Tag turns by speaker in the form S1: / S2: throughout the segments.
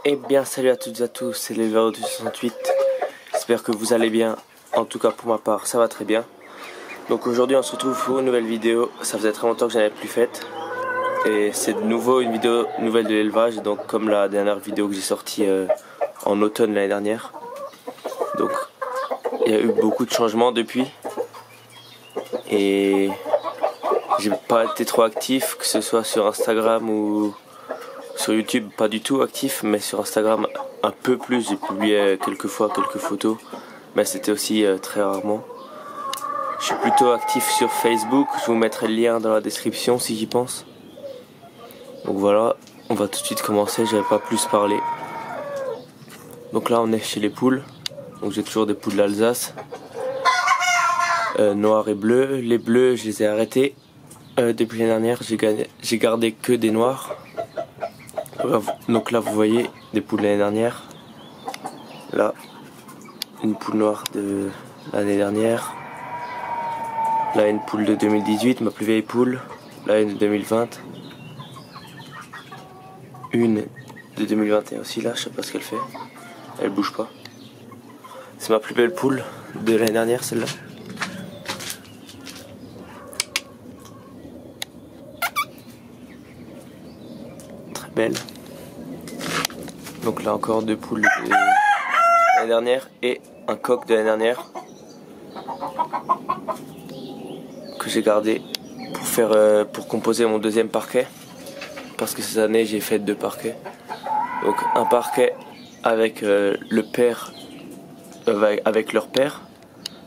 S1: Eh bien salut à toutes et à tous, c'est l'éleveur du 68. J'espère que vous allez bien. En tout cas pour ma part ça va très bien. Donc aujourd'hui on se retrouve pour une nouvelle vidéo. Ça faisait très longtemps que je n'avais plus faite. Et c'est de nouveau une vidéo nouvelle de l'élevage. Donc comme la dernière vidéo que j'ai sortie en automne l'année dernière. Donc il y a eu beaucoup de changements depuis. Et j'ai pas été trop actif, que ce soit sur Instagram ou sur YouTube, pas du tout actif, mais sur Instagram un peu plus. J'ai publié quelques fois quelques photos, mais c'était aussi très rarement. Je suis plutôt actif sur Facebook, je vous mettrai le lien dans la description si j'y pense. Donc voilà, on va tout de suite commencer, j'avais pas plus parlé. Donc là on est chez les poules, donc j'ai toujours des poules d'Alsace, noirs et bleus. Les bleus je les ai arrêtés depuis l'année dernière, j'ai gardé que des noirs. Donc là vous voyez des poules de l'année dernière. Là une poule noire de l'année dernière. Là une poule de 2018, ma plus vieille poule. Là une de 2020. Une de 2021 aussi là, je sais pas ce qu'elle fait. Elle bouge pas. C'est ma plus belle poule de l'année dernière celle-là. Très belle. Donc là encore deux poules de l'année dernière et un coq de l'année dernière que j'ai gardé pour composer mon deuxième parquet, parce que cette année j'ai fait 2 parquets. Donc un parquet avec le père avec leur père.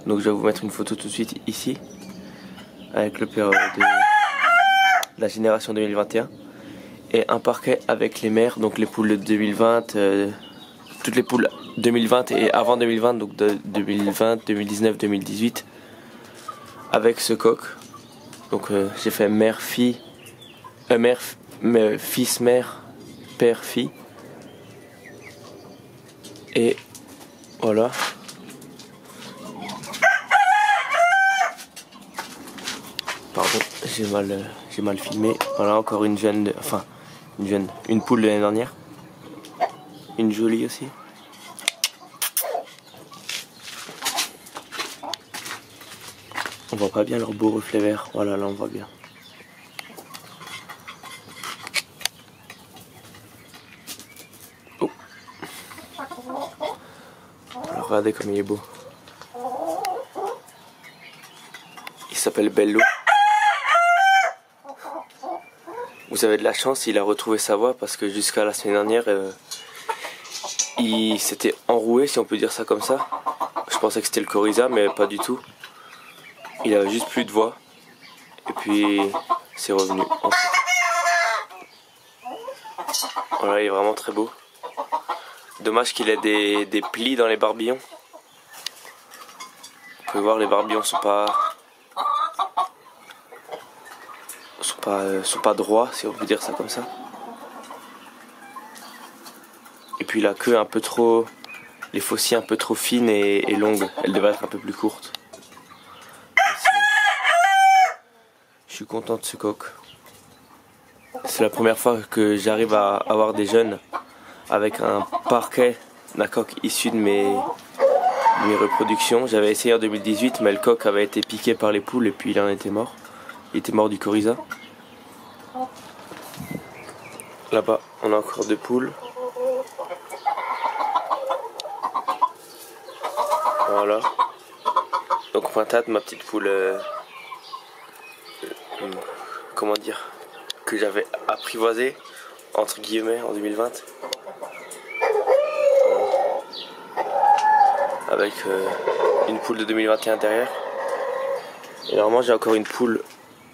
S1: Donc je vais vous mettre une photo tout de suite ici avec le père de la génération 2021. Et un parquet avec les mères, donc les poules de 2020, toutes les poules 2020 et avant 2020, donc de 2020, 2019, 2018, avec ce coq. Donc j'ai fait mère, fille, fils, mère, père, fille. Et voilà. Pardon, j'ai mal filmé. Voilà encore une jeune, une poule de l'année dernière. Une jolie aussi. On voit pas bien leur beau reflet vert. Voilà, là on voit bien. Oh. Alors, regardez comme il est beau. Il s'appelle Bello. Vous avez de la chance, il a retrouvé sa voix parce que jusqu'à la semaine dernière, il s'était enroué, si on peut dire ça comme ça. Je pensais que c'était le coryza, mais pas du tout. Il avait juste plus de voix. Et puis, c'est revenu. Voilà, il est vraiment très beau. Dommage qu'il ait des plis dans les barbillons. Vous pouvez voir, les barbillons sont pas droits, si on peut dire ça comme ça. Et puis la queue un peu trop, les faucilles un peu trop fines et longues. Elle devrait être un peu plus courte. Je suis content de ce coq. C'est la première fois que j'arrive à avoir des jeunes avec un parquet d'un coq issu de mes reproductions. J'avais essayé en 2018, mais le coq avait été piqué par les poules et puis il en était mort. Il était mort du coryza. Là-bas, on a encore 2 poules. Voilà. Donc Pointate, ma petite poule, comment dire, que j'avais apprivoisée entre guillemets en 2020. Avec une poule de 2021 derrière. Et normalement j'ai encore une poule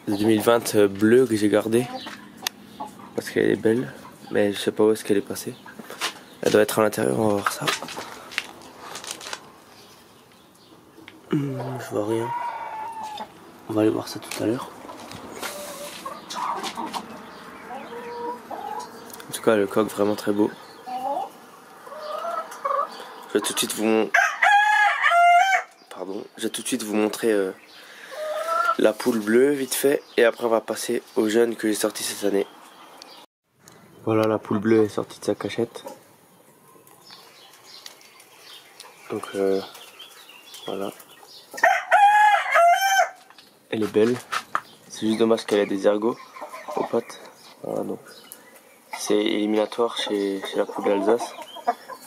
S1: de 2020 bleue que j'ai gardée parce qu'elle est belle, mais je sais pas où est-ce qu'elle est passée. Elle doit être à l'intérieur, on va voir ça. Je vois rien. On va aller voir ça tout à l'heure. En tout cas le coq vraiment très beau. Je vais tout de suite vous montrer la poule bleue vite fait, et après on va passer aux jeunes que j'ai sortis cette année. Voilà, la poule bleue est sortie de sa cachette. Donc voilà. Elle est belle. C'est juste dommage qu'elle ait des ergots aux pattes. Voilà, donc c'est éliminatoire chez la poule d'Alsace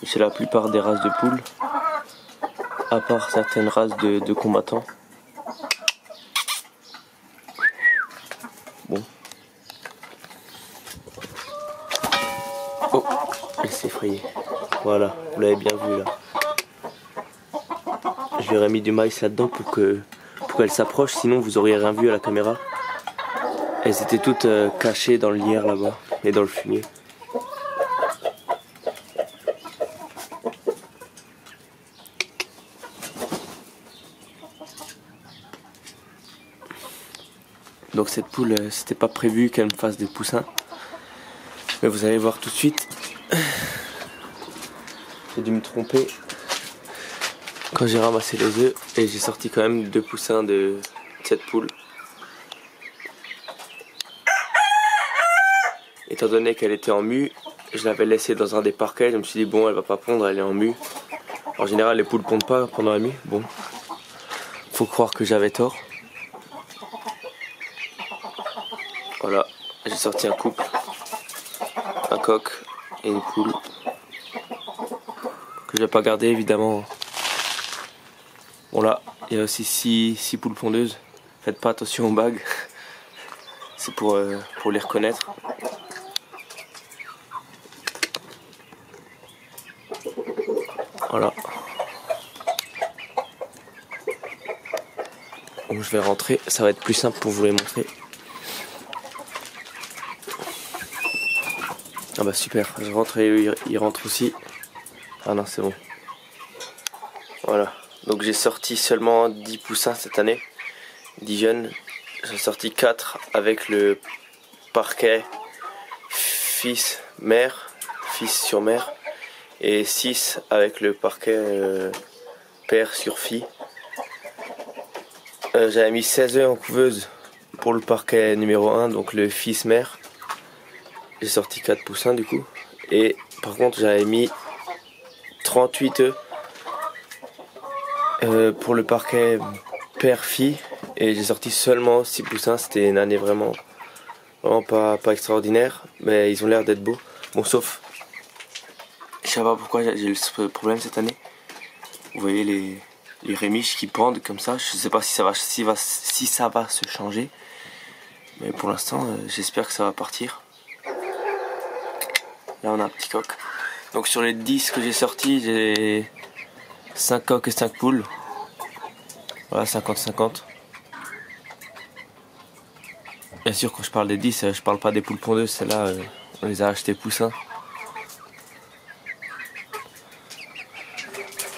S1: et chez la plupart des races de poules, à part certaines races de combattants. Bon. Oh, elle s'est effrayée. Voilà, vous l'avez bien vu là. Je lui aurais mis du maïs là-dedans pour qu'elle s'approche, sinon vous auriez rien vu à la caméra. Elles étaient toutes cachées dans le lierre là-bas et dans le fumier. Donc cette poule, c'était pas prévu qu'elle me fasse des poussins. Mais vous allez voir tout de suite. J'ai dû me tromper quand j'ai ramassé les œufs et j'ai sorti quand même 2 poussins de cette poule. Étant donné qu'elle était en mue, je l'avais laissée dans un des parquets, je me suis dit bon, elle va pas pondre, elle est en mue. En général les poules pondent pas pendant la mue, bon. Faut croire que j'avais tort. Voilà, j'ai sorti un couple, un coq et une poule. Que je vais pas garder évidemment. Bon là, il y a aussi 6 poules pondeuses. Faites pas attention aux bagues. C'est pour les reconnaître. Voilà. Bon, je vais rentrer, ça va être plus simple pour vous les montrer. Ah bah super, je rentre et il rentre aussi. Ah non, c'est bon. Voilà, donc j'ai sorti seulement 10 poussins cette année, 10 jeunes. J'ai sorti 4 avec le parquet fils-mère, fils sur mère, et 6 avec le parquet père sur fille. J'avais mis 16 œufs en couveuse pour le parquet numéro 1, donc le fils-mère. J'ai sorti 4 poussins du coup. Et par contre j'avais mis 38 œufs pour le parquet père-fille. Et j'ai sorti seulement 6 poussins. C'était une année vraiment pas extraordinaire. Mais ils ont l'air d'être beaux. Bon, sauf, je sais pas pourquoi j'ai eu ce problème cette année. Vous voyez les rémiches qui pendent comme ça. Je sais pas si ça va se changer. Mais pour l'instant j'espère que ça va partir. Là on a un petit coq. Donc sur les 10 que j'ai sortis, j'ai 5 coqs et 5 poules. Voilà, 50-50. Bien sûr, quand je parle des 10, je parle pas des poules pondeuses. Celles-là, on les a achetées poussins.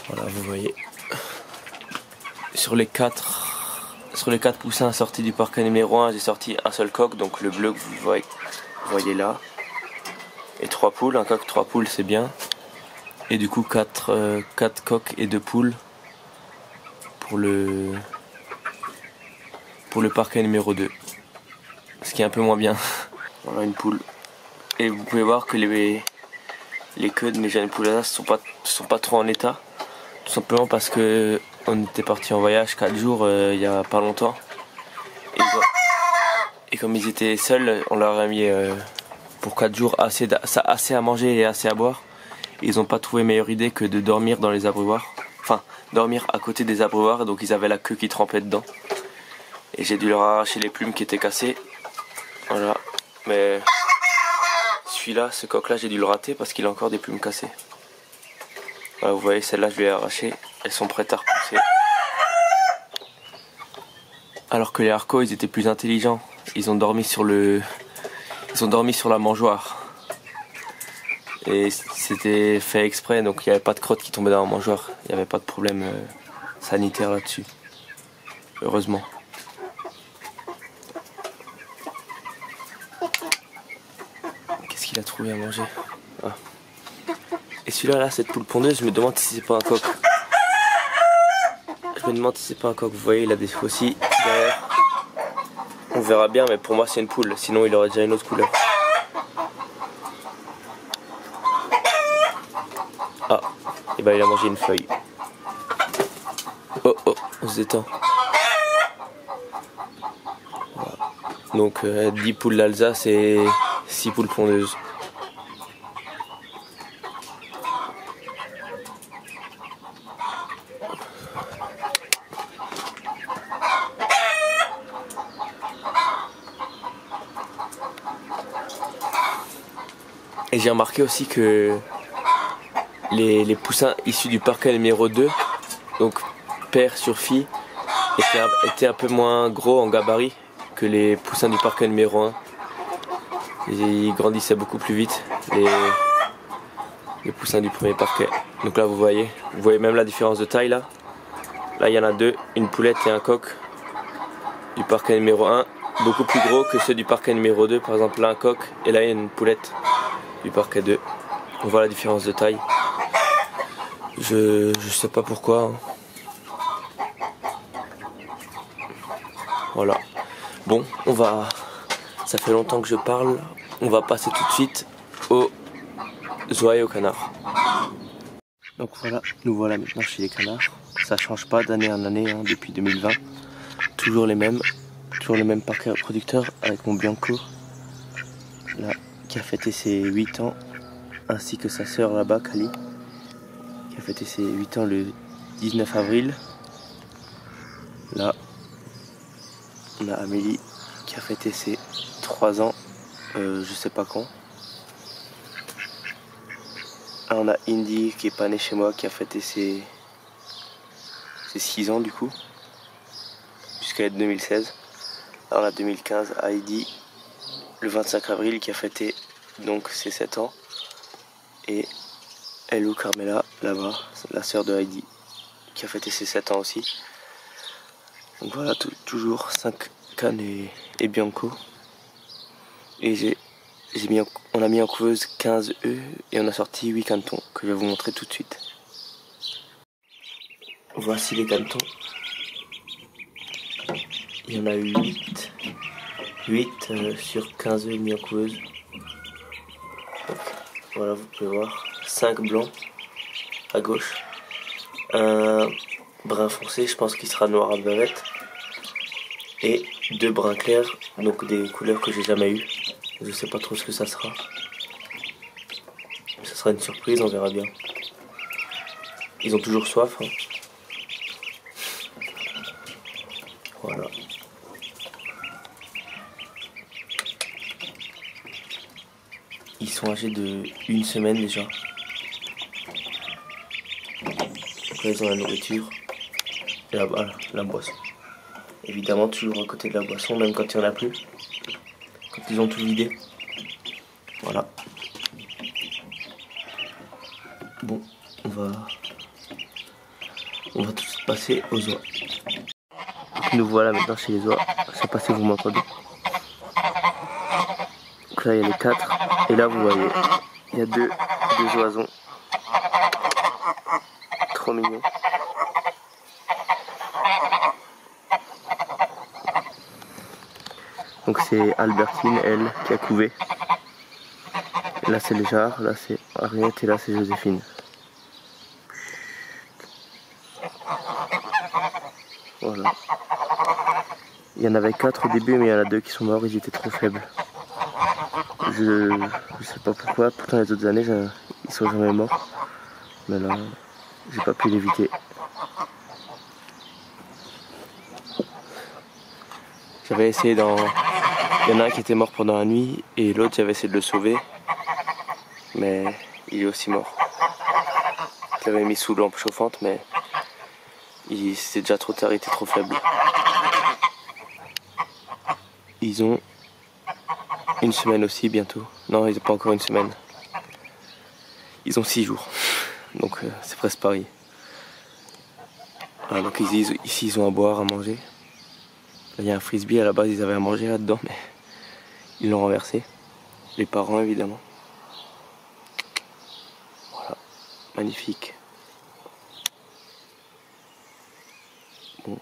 S1: Voilà, vous voyez. Sur les 4 poussins sortis du parquet numéro 1, j'ai sorti un seul coq, donc le bleu que vous voyez là. Et 3 poules, un coq, 3 poules, c'est bien. Et du coup 4 coqs et 2 poules pour le parquet numéro 2. Ce qui est un peu moins bien. Voilà une poule. Et vous pouvez voir que les queues de mes jeunes poules là sont pas trop en état. Tout simplement parce que on était parti en voyage 4 jours il y a pas longtemps. Et comme ils étaient seuls, on leur a mis pour 4 jours assez à manger et assez à boire. Et ils n'ont pas trouvé meilleure idée que de dormir dans les abreuvoirs. Enfin, dormir à côté des abreuvoirs, donc ils avaient la queue qui trempait dedans. Et j'ai dû leur arracher les plumes qui étaient cassées. Voilà, mais celui-là, ce coq-là, j'ai dû le rater parce qu'il a encore des plumes cassées. Voilà, vous voyez, celle-là, je lui ai arraché. Elles sont prêtes à repousser. Alors que les harcots, ils étaient plus intelligents. Ils ont dormi sur la mangeoire. Et c'était fait exprès, donc il n'y avait pas de crotte qui tombait dans la mangeoire. Il n'y avait pas de problème sanitaire là-dessus. Heureusement. Qu'est-ce qu'il a trouvé à manger? Ah. Et celui-là, là, cette poule pondeuse, je me demande si c'est pas un coq. Je me demande si c'est pas un coq. Vous voyez, il a des faucilles derrière. On verra bien, mais pour moi, c'est une poule. Sinon, il aurait déjà une autre couleur. Ah, et ben il a mangé une feuille. On se détend. Voilà. Donc 10 poules d'Alsace et 6 poules pondeuses. Et j'ai remarqué aussi que les poussins issus du parquet numéro 2, donc père sur fille, étaient un peu moins gros en gabarit que les poussins du parquet numéro 1. Ils grandissaient beaucoup plus vite, les poussins du premier parquet. Donc là vous voyez même la différence de taille là. Là il y en a deux, une poulette et un coq du parquet numéro 1, beaucoup plus gros que ceux du parquet numéro 2. Par exemple là un coq et là il y a une poulette du parquet 2. On voit la différence de taille. Je sais pas pourquoi. Hein. Voilà. Bon, ça fait longtemps que je parle. On va passer tout de suite aux oies et aux canards. Donc voilà, nous voilà maintenant chez les canards. Ça change pas d'année en année hein, depuis 2020. Toujours le même parquet reproducteur avec mon Bianco. Là, qui a fêté ses 8 ans. Ainsi que sa sœur là-bas, Kali. Qui a fêté ses 8 ans le 19 avril. Là, on a Amélie qui a fêté ses 3 ans, je sais pas quand. Là, on a Indy qui est pas née chez moi, qui a fêté ses 6 ans du coup, jusqu'à 2016. Là, on a 2015, Heidi, le 25 avril, qui a fêté donc ses 7 ans. Et Hello Carmela, là-bas, la sœur de Heidi, qui a fêté ses 7 ans aussi. Donc voilà, toujours 5 cannes et Bianco. Et on a mis en couveuse 15 œufs et on a sorti 8 canetons que je vais vous montrer tout de suite. Voici les canetons. Il y en a eu 8 sur 15 œufs mis en couveuse. Donc, voilà, vous pouvez voir. 5 blancs à gauche. Un brun foncé, je pense qu'il sera noir à bavette. Et 2 bruns clairs, donc des couleurs que j'ai jamais eues. Je sais pas trop ce que ça sera. Ça sera une surprise, on verra bien. Ils ont toujours soif. Hein. Voilà. Ils sont âgés de 1 semaine déjà. Donc là ils ont la nourriture. Et là-bas, la boisson. Évidemment toujours à côté de la boisson, même quand il n'y en a plus. Quand ils ont tout vidé. Voilà. Bon, on va tout de suite passer aux oies. Donc nous voilà maintenant chez les oies. Je sais pas si vous m'entendez. Donc là il y a les 4. Et là vous voyez, il y a deux oisons. Trop mignons. Donc c'est Albertine, elle, qui a couvé. Et là c'est les jarres, là c'est Ariette et là c'est Joséphine. Voilà. Il y en avait 4 au début, mais il y en a 2 qui sont morts, ils étaient trop faibles. Je sais pas pourquoi, pourtant les autres années ils sont jamais morts. Mais là, j'ai pas pu l'éviter. J'avais essayé Il y en a un qui était mort pendant la nuit et l'autre j'avais essayé de le sauver. Mais il est aussi mort. Je l'avais mis sous lampe chauffante mais c'était déjà trop tard, il était trop faible. Ils ont 1 semaine aussi bientôt. Non, ils n'ont pas encore 1 semaine. Ils ont 6 jours. Donc c'est presque pareil. Voilà, donc ici ils ont à boire, à manger. Il y a un frisbee, à la base ils avaient à manger là-dedans, mais ils l'ont renversé. Les parents évidemment. Voilà, magnifique. Bon.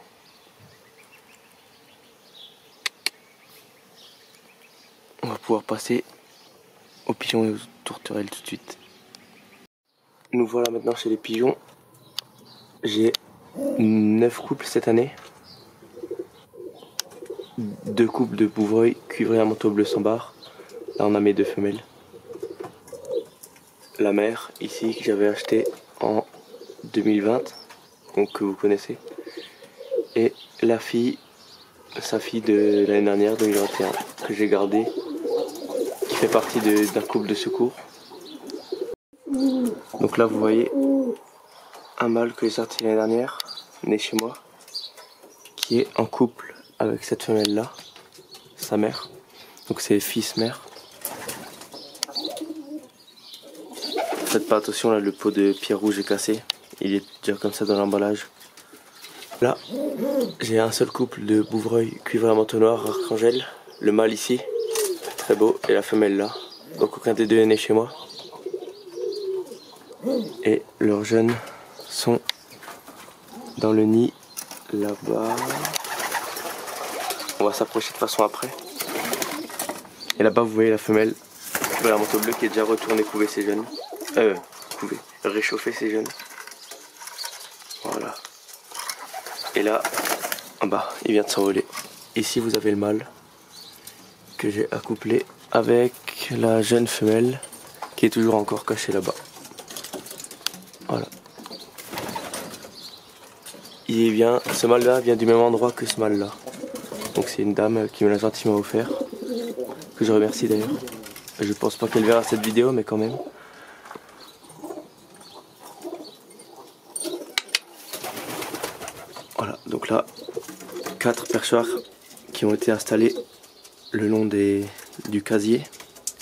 S1: On va pouvoir passer aux pigeons et aux tourterelles tout de suite. Nous voilà maintenant chez les pigeons. J'ai 9 couples cette année. 2 couples de bouvreuil cuivrés à manteau bleu sans barre. Là on a mes 2 femelles. La mère ici que j'avais acheté en 2020, donc que vous connaissez. Et la fille, sa fille de l'année dernière, 2021, que j'ai gardée, qui fait partie d'un couple de secours. Donc là vous voyez un mâle que j'ai sorti l'année dernière, né chez moi, qui est en couple avec cette femelle là, sa mère. Donc c'est fils-mère. Faites pas attention là, le pot de pierre rouge est cassé. Il est déjà comme ça dans l'emballage. Là, j'ai un seul couple de bouvreuil cuivré à manteau noir archangel. Le mâle ici, très beau, et la femelle là. Donc aucun des deux est né chez moi. Et leurs jeunes sont dans le nid là-bas. On va s'approcher de façon après. Et là-bas vous voyez la femelle de la manteau bleu qui est déjà retournée couver ses jeunes. Réchauffer ses jeunes. Voilà. Et là, en bas, il vient de s'envoler. Ici vous avez le mâle que j'ai accouplé avec la jeune femelle qui est toujours encore cachée là-bas. Voilà. Ce mâle-là vient du même endroit que ce mâle-là. Donc c'est une dame qui me l'a gentiment offert, que je remercie d'ailleurs. Je pense pas qu'elle verra cette vidéo, mais quand même. Voilà, donc là, 4 perchoirs qui ont été installés le long du casier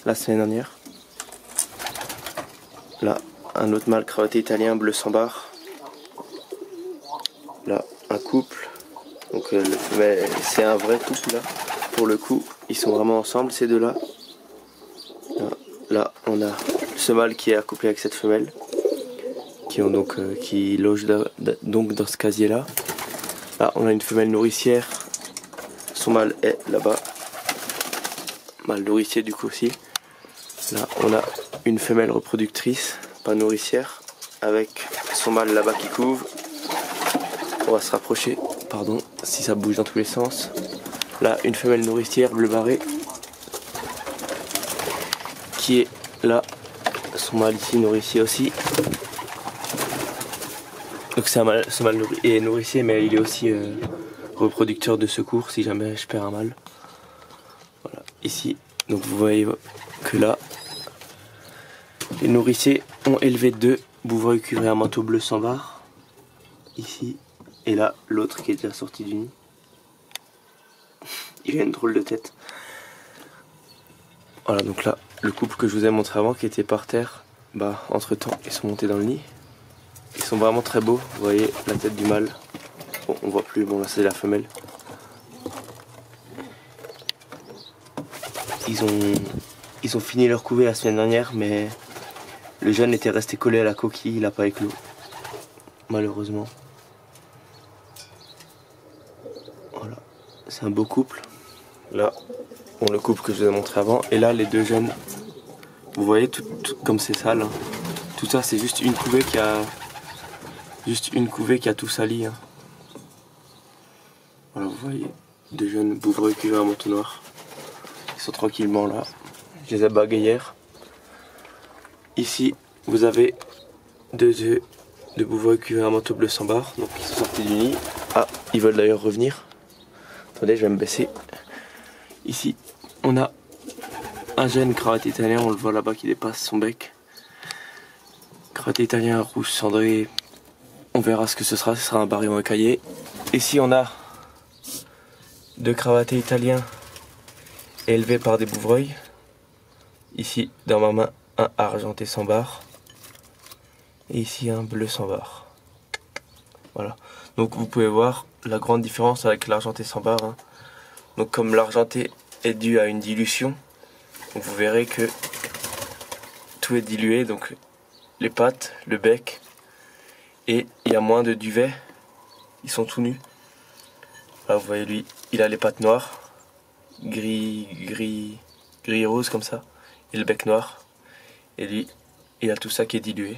S1: la semaine dernière. Là, un autre mâle cravaté italien bleu sans barre. Là, un couple. Donc c'est un vrai couple là. Pour le coup, ils sont vraiment ensemble ces deux-là. Là, on a ce mâle qui est accouplé avec cette femelle, qui loge donc dans ce casier-là. Là, on a une femelle nourricière. Son mâle est là-bas. Mâle nourricier du coup aussi. Là, on a une femelle reproductrice, pas nourricière, avec son mâle là-bas qui couve. On va se rapprocher, pardon, si ça bouge dans tous les sens. Là, une femelle nourricière bleu barré, qui est là. Son mâle ici nourricier aussi. Donc ce mâle est nourricier, mais il est aussi reproducteur de secours si jamais je perds un mâle. Voilà, ici, donc vous voyez que là, les nourriciers ont élevé 2 bouvreuils cuivrés à manteau bleu sans barre. Ici, et là, l'autre qui est déjà sorti du nid. Il a une drôle de tête. Voilà, donc là, le couple que je vous ai montré avant qui était par terre, bah entre temps, ils sont montés dans le nid. Ils sont vraiment très beaux, vous voyez la tête du mâle. Bon, on voit plus, bon là c'est la femelle. Ils ont fini leur couvée la semaine dernière, mais le jeune était resté collé à la coquille, il n'a pas éclos. Malheureusement. Voilà, c'est un beau couple. Là, bon, le couple que je vous ai montré avant. Et là, les 2 jeunes, vous voyez tout comme c'est sale. Hein. Tout ça, c'est juste une couvée qui a tout sali. Hein. Voilà, vous voyez, 2 jeunes bouvreuils cuivrés à manteau noir. Ils sont tranquillement là. Je les ai bagués hier. Ici, vous avez 2 œufs de bouvreuils cuivrés à manteau bleu sans barre. Donc ils sont sortis du nid. Ah, ils veulent d'ailleurs revenir. Attendez, je vais me baisser. Ici, on a un jeune cravate italien, on le voit là-bas qui dépasse son bec. Cravate italien rouge cendré. On verra ce que ce sera un barillon écaillé. Ici, on a 2 cravatés italiens élevés par des bouvreuils. Ici, dans ma main, un argenté sans barre. Et ici, un bleu sans barre. Voilà. Donc, vous pouvez voir la grande différence avec l'argenté sans barre. Hein. Donc, comme l'argenté est dû à une dilution, vous verrez que tout est dilué. Donc, les pattes, le bec, et il y a moins de duvet. Ils sont tout nus. Là, vous voyez lui, il a les pattes noires, gris rose comme ça, et le bec noir. Et lui, il a tout ça qui est dilué.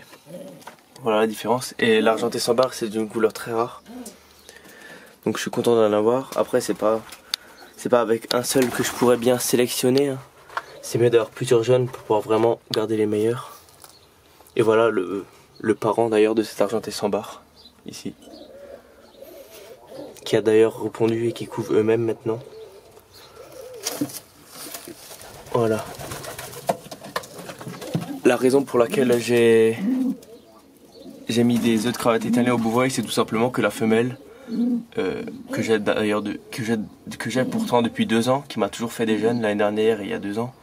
S1: Voilà la différence. Et l'argenté sans barre, c'est d'une couleur très rare. Donc je suis content d'en avoir. Après, c'est pas avec un seul que je pourrais bien sélectionner, hein. C'est mieux d'avoir plusieurs jaunes pour pouvoir vraiment garder les meilleurs. Et voilà le parent d'ailleurs de cet argenté sans barre, ici. Qui a d'ailleurs répondu et qui couvrent eux-mêmes maintenant. Voilà. La raison pour laquelle j'ai mis des œufs de cravate italiens au bouvreuil, c'est tout simplement que la femelle, que j'ai d'ailleurs que j'ai pourtant depuis 2 ans, qui m'a toujours fait des jeunes l'année dernière et il y a 2 ans,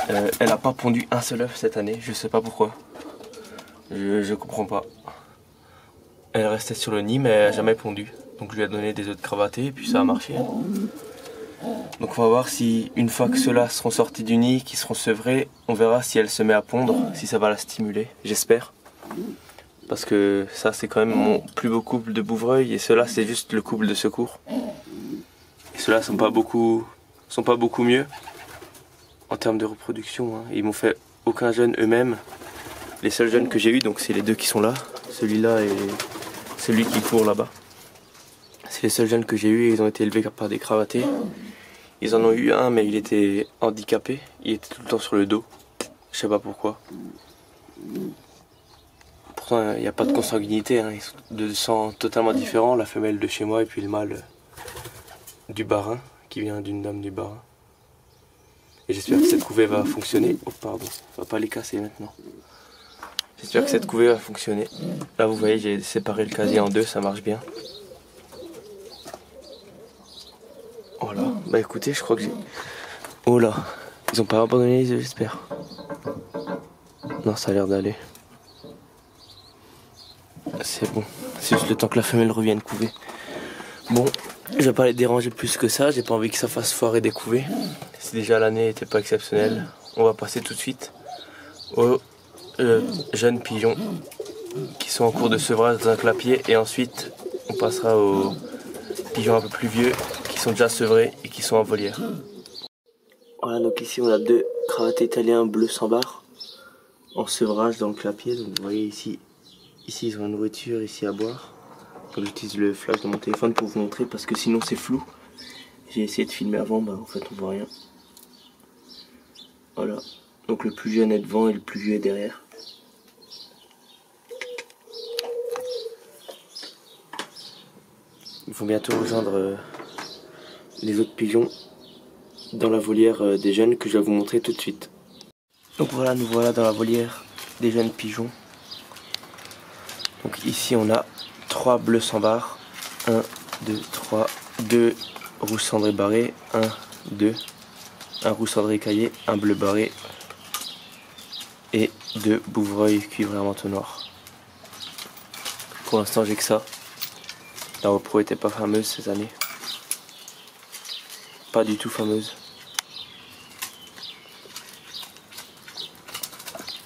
S1: elle n'a pas pondu un seul œuf cette année, je sais pas pourquoi. Je comprends pas. Elle restait sur le nid mais elle n'a jamais pondu. Donc je lui ai donné des œufs de cravaté et puis ça a marché. Donc on va voir si une fois que ceux-là seront sortis du nid, qu'ils seront sevrés, on verra si elle se met à pondre, si ça va la stimuler, j'espère. Parce que ça c'est quand même mon plus beau couple de bouvreuils et ceux-là c'est juste le couple de secours. Et ceux-là sont pas beaucoup mieux en termes de reproduction, hein. Ils m'ont fait aucun jeune eux-mêmes. Les seuls jeunes que j'ai eu, donc c'est les 2 qui sont là, celui-là et celui qui court là-bas. C'est les seuls jeunes que j'ai eu et ils ont été élevés par des cravatés. Ils en ont eu un mais il était handicapé, il était tout le temps sur le dos. Je sais pas pourquoi. Pourtant il n'y a pas de consanguinité, hein. Ils sont de sang totalement différents, la femelle de chez moi et puis le mâle du Bas-Rhin, qui vient d'une dame du Bas-Rhin. Et j'espère que cette couvée va fonctionner. Oh pardon, on va pas les casser maintenant. J'espère que cette couvée va fonctionner. Là vous voyez j'ai séparé le casier en 2, ça marche bien. Voilà, bah écoutez, je crois que j'ai... Oh là, ils ont pas abandonné les œufs, j'espère. Non, ça a l'air d'aller. C'est bon, c'est juste le temps que la femelle revienne couver. Bon, je vais pas les déranger plus que ça, j'ai pas envie que ça fasse foirer des couvées. Si déjà l'année était pas exceptionnelle, on va passer tout de suite aux jeunes pigeons qui sont en cours de sevrage dans un clapier et ensuite on passera aux pigeons un peu plus vieux qui sont déjà sevrés et qui sont en volière. Voilà, donc ici on a 2 cravatés italiens bleus sans barre en sevrage dans le clapier. Donc vous voyez ici ils ont la nourriture, ici à boire. Donc j'utilise le flash de mon téléphone pour vous montrer parce que sinon c'est flou. J'ai essayé de filmer avant, bah en fait on voit rien. Voilà, donc le plus jeune est devant et le plus vieux est derrière. Ils vont bientôt rejoindre les autres pigeons dans la volière des jeunes que je vais vous montrer tout de suite. Donc voilà, nous voilà dans la volière des jeunes pigeons. Donc ici on a 3 bleus sans barre. 1, 2, 3, 2 rouges cendrés barrés, 1, 2, un rouge cendré écaillé, un bleu barré et 2 bouvreuils cuivrés à manteau noir. Pour l'instant j'ai que ça. La repro était pas fameuse cette année. Pas du tout fameuse.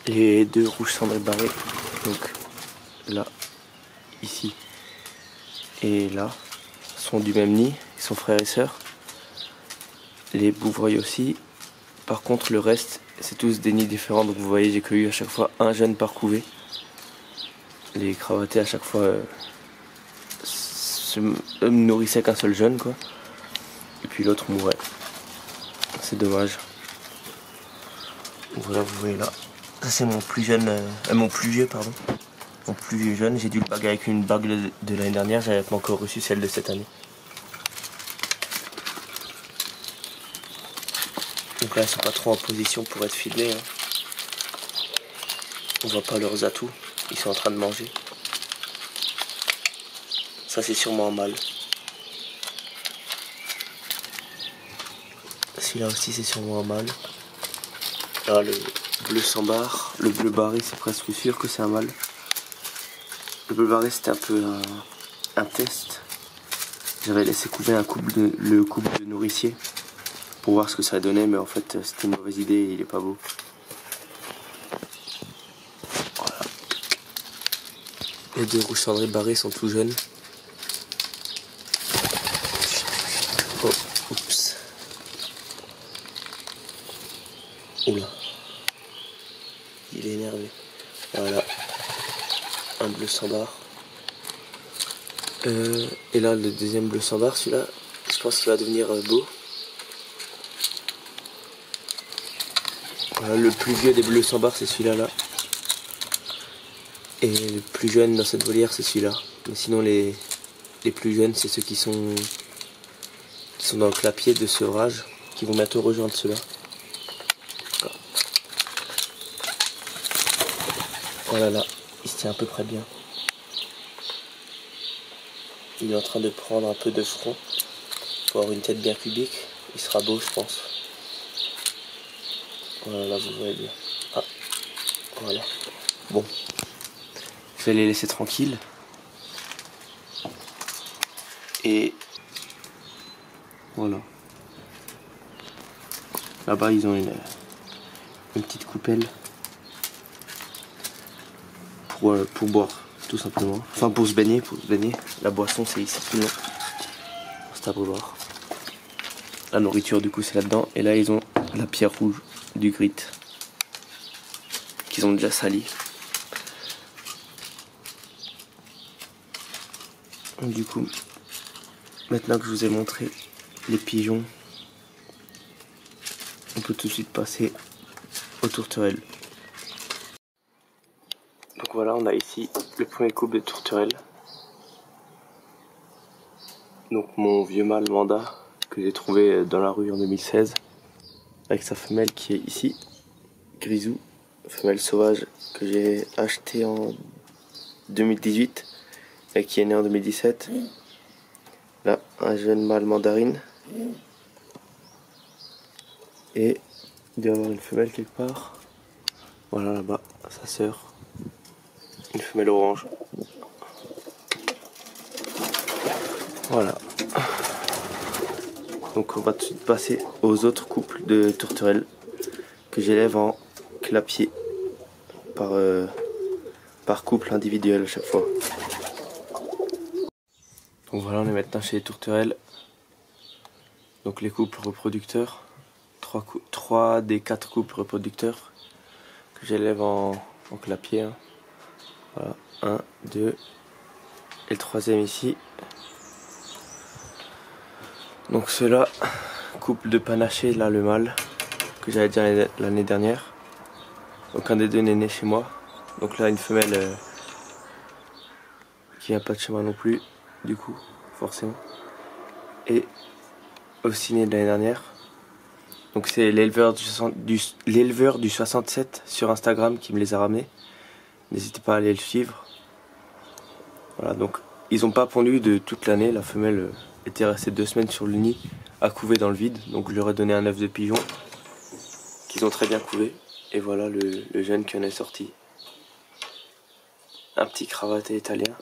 S1: Les 2 rouges cendrés barrés, donc là, ici et là, sont du même nid, ils sont frères et sœurs. Les bouvreuils aussi. Par contre le reste c'est tous des nids différents, donc vous voyez j'ai cueilli à chaque fois un jeune par couvée. Les cravatés à chaque fois se nourrissaient qu'un seul jeune quoi. Et puis l'autre mourait. C'est dommage. Voilà, vous voyez là. Ça c'est mon plus jeune, mon plus vieux pardon. Mon plus vieux jeune, j'ai dû le baguer avec une bague de l'année dernière, j'avais pas encore reçu celle de cette année. Donc là ils sont pas trop en position pour être filmés, hein. On voit pas leurs atouts, ils sont en train de manger. Ça c'est sûrement un mâle. Celui-là aussi c'est sûrement un mâle. Là le bleu sans barre, le bleu barré c'est presque sûr que c'est un mâle. Le bleu barré c'était un peu un test. J'avais laissé couver le couple de nourriciers pour voir ce que ça donnait, mais en fait c'était une mauvaise idée, il est pas beau. Voilà. Les 2 rouges cendrés barrés sont tout jeunes. Oh, oups. Oula. Il est énervé. Voilà. un bleu sans barre. Et là le deuxième bleu sans barre, celui-là, je pense qu'il va devenir beau. Voilà, le plus vieux des bleus sans barre, c'est celui-là là. Et le plus jeune dans cette volière, c'est celui-là. Mais sinon les plus jeunes, c'est ceux qui sont dans le clapier de sevrage, qui vont bientôt rejoindre ceux-là. Voilà, là, il se tient à peu près bien. Il est en train de prendre un peu de front pour avoir une tête bien cubique. Il sera beau, je pense. Voilà, là, vous voyez bien. Ah, voilà. Bon, je vais les laisser tranquilles. Et voilà. Là-bas, ils ont une petite coupelle pour boire, tout simplement. Enfin, pour se baigner. La boisson, c'est ici, sinon c'est à boire. La nourriture, du coup, c'est là-dedans. Et là, ils ont la pierre rouge du grit qu'ils ont déjà sali. Du coup, maintenant que je vous ai montré les pigeons, on peut tout de suite passer aux tourterelles. Donc voilà, on a ici le premier couple de tourterelles. Donc mon vieux mâle Manda que j'ai trouvé dans la rue en 2016 avec sa femelle qui est ici, Grisou, femelle sauvage que j'ai achetée en 2018 et qui est née en 2017. Là, un jeune mâle mandarine. Et il doit y avoir une femelle quelque part. Voilà là-bas, sa sœur. Une femelle orange. Voilà. Donc on va tout de suite passer aux autres couples de tourterelles que j'élève en clapier par couple individuel à chaque fois. Donc voilà, on est maintenant chez les tourterelles. Donc les couples reproducteurs. 3 des 4 couples reproducteurs que j'élève en clapier. Hein. Voilà, 1, 2 et le troisième ici. Donc ceux-là, couple de panaché, là le mâle, que j'avais déjà l'année dernière. Donc un des deux n'est né chez moi. Donc là une femelle qui vient pas de chez moi non plus, du coup, forcément. Et aussi né de l'année dernière. Donc c'est l'éleveur du 67 sur Instagram qui me les a ramenés. N'hésitez pas à aller le suivre. Voilà, donc ils n'ont pas pondu de toute l'année. La femelle était restée 2 semaines sur le nid à couver dans le vide. Donc je leur ai donné un œuf de pigeon qu'ils ont très bien couvé. Et voilà le jeune qui en est sorti. Un petit cravaté italien.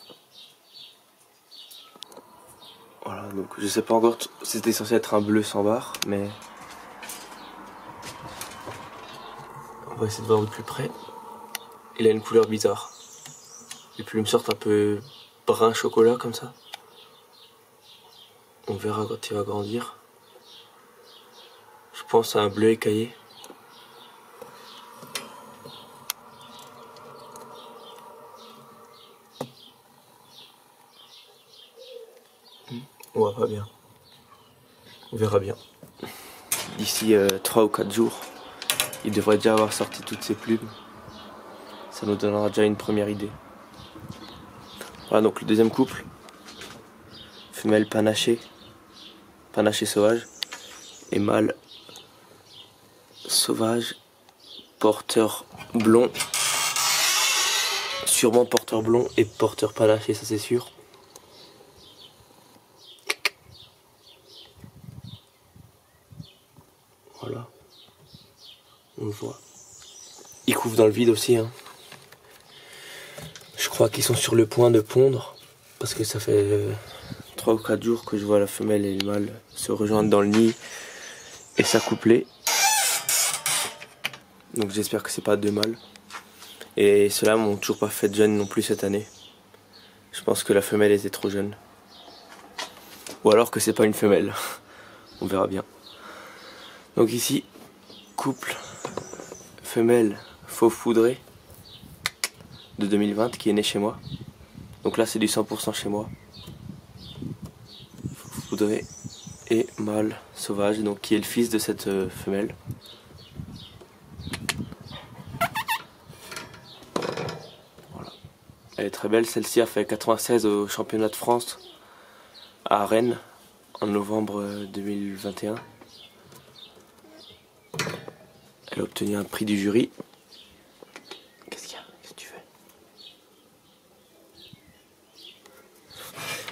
S1: Voilà, donc je sais pas encore, c'était censé être un bleu sans barre, mais on va essayer de voir de plus près. Il a une couleur bizarre. Les plumes sortent un peu brun chocolat comme ça. On verra quand il va grandir. Je pense à un bleu écaillé. On voit pas bien. On verra bien. D'ici 3 ou 4 jours, il devrait déjà avoir sorti toutes ses plumes. Ça nous donnera déjà une première idée. Voilà donc le deuxième couple. Femelle panaché sauvage. Et mâle sauvage, porteur blond. Sûrement porteur blond et porteur panaché, ça c'est sûr. Voilà. On le voit. Ils couvrent dans le vide aussi. Hein. Je crois qu'ils sont sur le point de pondre. Parce que ça fait 3 ou 4 jours que je vois la femelle et le mâle se rejoindre dans le nid et s'accoupler. Donc j'espère que c'est pas 2 mâles. Et ceux-là m'ont toujours pas fait de jeunes non plus cette année. Je pense que la femelle était trop jeune. Ou alors que c'est pas une femelle. On verra bien. Donc ici, couple femelle faux foudré. de 2020 qui est né chez moi. Donc là c'est du 100% chez moi. Foudré et mâle sauvage, donc qui est le fils de cette femelle. Voilà. Elle est très belle, celle-ci a fait 96 au championnat de France à Rennes en novembre 2021. Elle a obtenu un prix du jury. Qu'est-ce qu'il y a? Qu'est-ce que tu fais?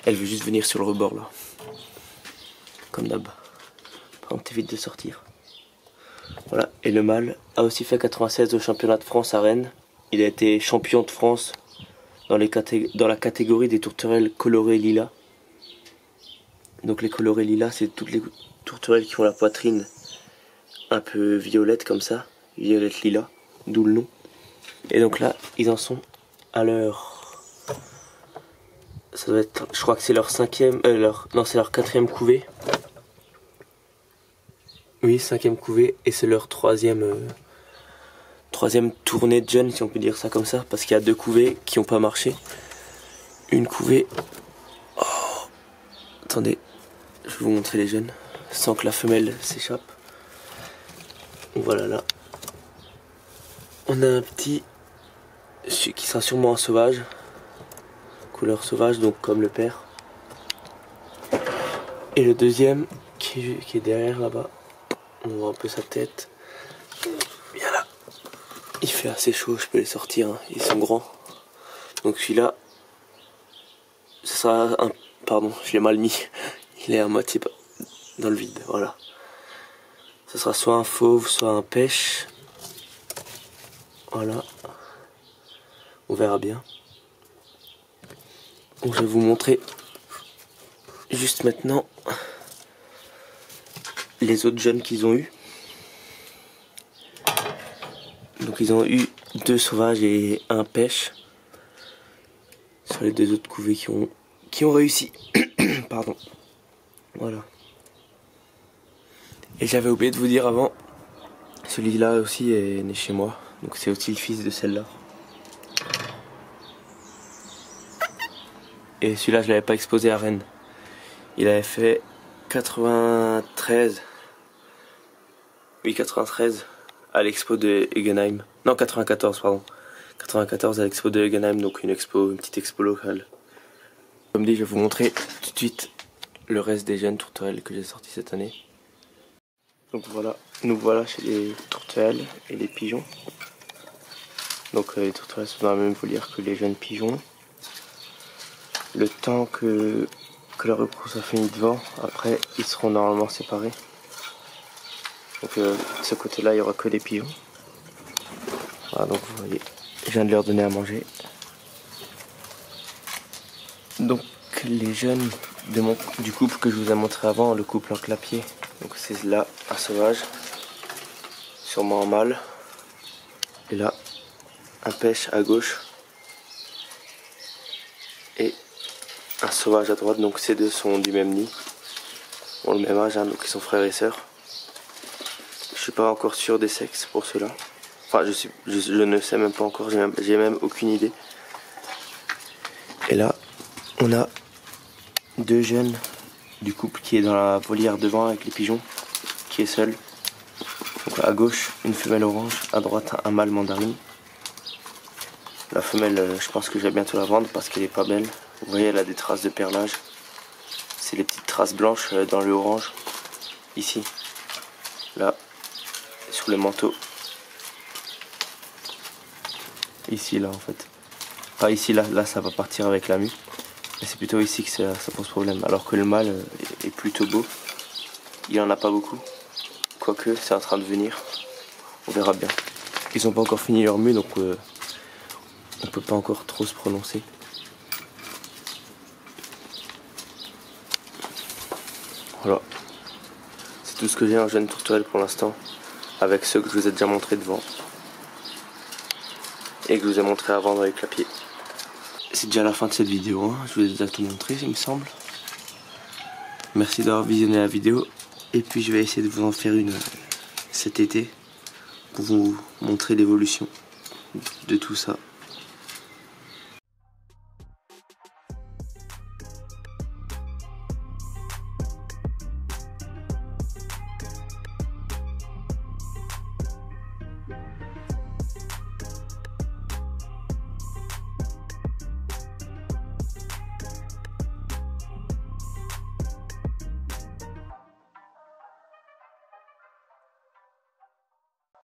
S1: Elle veut juste venir sur le rebord là. Comme d'hab. Par contre, t'évites de sortir. Voilà. Et le mâle a aussi fait 96 au championnat de France à Rennes. Il a été champion de France dans la catégorie des tourterelles colorées lilas. Donc les colorées lilas, c'est toutes les tourterelles qui ont la poitrine un peu violette comme ça. Violette lilas, d'où le nom. Et donc là, ils en sont à leur... Ça doit être... Je crois que c'est leur cinquième... Non, c'est leur quatrième couvée. Oui, cinquième couvée. Et c'est leur troisième tournée de jeunes, si on peut dire ça comme ça. Parce qu'il y a 2 couvées qui n'ont pas marché. Une couvée... Oh. Attendez, je vais vous montrer les jeunes. Sans que la femelle s'échappe. Voilà là. On a un petit qui sera sûrement un sauvage. Couleur sauvage, donc comme le père. Et le deuxième qui est derrière là-bas. On voit un peu sa tête. Bien là. Il fait assez chaud, je peux les sortir, hein. Ils sont grands. Donc celui-là, ce sera un... Pardon, je l'ai mal mis. Il est à moitié dans le vide, voilà. Ce sera soit un fauve, soit un pêche. Voilà. On verra bien. Donc je vais vous montrer juste maintenant les autres jeunes qu'ils ont eu. Donc ils ont eu 2 sauvages et 1 pêche. Sur les 2 autres couvées qui ont réussi. Pardon. Voilà. Et j'avais oublié de vous dire avant, celui-là aussi est né chez moi. Donc c'est aussi le fils de celle-là. Et celui-là je l'avais pas exposé à Rennes. Il avait fait 93. Oui, 93 à l'expo de Egenheim. Non, 94 pardon. 94 à l'expo de Egenheim, donc une petite expo locale. Comme dit, je vais vous montrer tout de suite le reste des jeunes tourterelles que j'ai sortis cette année. Donc voilà, nous voilà chez les tourterelles et les pigeons. Donc les tourterelles sont dans la même volière que les jeunes pigeons. Le temps que la repousse a fini devant, après ils seront normalement séparés. Donc de ce côté-là, il n'y aura que les pigeons. Voilà, donc vous voyez, je viens de leur donner à manger. Donc les jeunes du couple que je vous ai montré avant, le couple en clapier. Donc c'est là un sauvage, sûrement un mâle. Et là, un pêche à gauche. Et un sauvage à droite, donc ces deux sont du même nid. Ont le même âge, hein, donc ils sont frères et sœurs. Je suis pas encore sûr des sexes pour ceux-là. Enfin, je ne sais même pas encore, j'ai même aucune idée. Et là, on a 2 jeunes du couple qui est dans la volière devant avec les pigeons, qui est seul. Donc à gauche, une femelle orange, à droite, un mâle mandarine. La femelle, je pense que je vais bientôt la vendre parce qu'elle est pas belle. Vous voyez, elle a des traces de perlage. C'est les petites traces blanches dans le orange. Ici, là, sur le manteau. Ici, là, en fait. Pas ici, là ça va partir avec la mue. Mais c'est plutôt ici que ça pose problème. Alors que le mâle est plutôt beau. Il en a pas beaucoup. Quoique, c'est en train de venir. On verra bien. Ils n'ont pas encore fini leur mue, donc on peut pas encore trop se prononcer. Voilà. C'est tout ce que j'ai en jeune tourterelle pour l'instant. Avec ceux que je vous ai déjà montré devant. Et que je vous ai montré avant dans les clapiers. C'est déjà la fin de cette vidéo, hein. Je vous ai déjà tout montré, il me semble. Merci d'avoir visionné la vidéo. Et puis je vais essayer de vous en faire une cet été pour vous montrer l'évolution de tout ça.